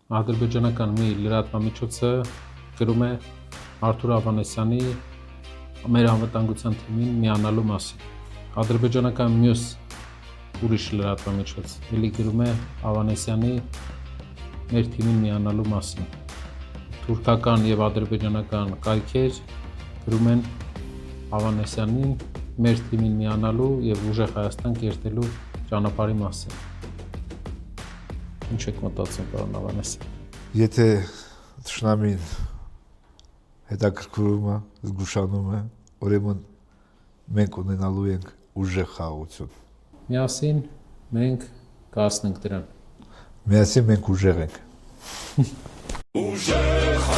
ադրբեջանական մի լրատվամիջոցը գրում է Արթուր Ավանեսյանի մեր անվտանգության թիմին միանալու մասին։ Ադրբեջանական մյուս ուրիշ լրատվամիջոց էլի գրում է Ավանեսյանի մեր թիմին միանալու մասին։ Թուրքական եւ ադրբեջանական կայքեր գրում են Ավանեսյանին մեր թիմին միանալու եւ ուժեղ Հայաստան կերտելու ճանապարհի մասին։ Ինչ եք մտածում, պարոն Ավանեսյան։ Եթե թշնամին հետաքրքրում է, զգուշանում է, ուրեմն մենք ունենալու ենք ուժեղ խաղաղություն։ Միասին մենք կհասնենք դրան։ Միասին մենք ուժեղ ենք։ Ուժեղ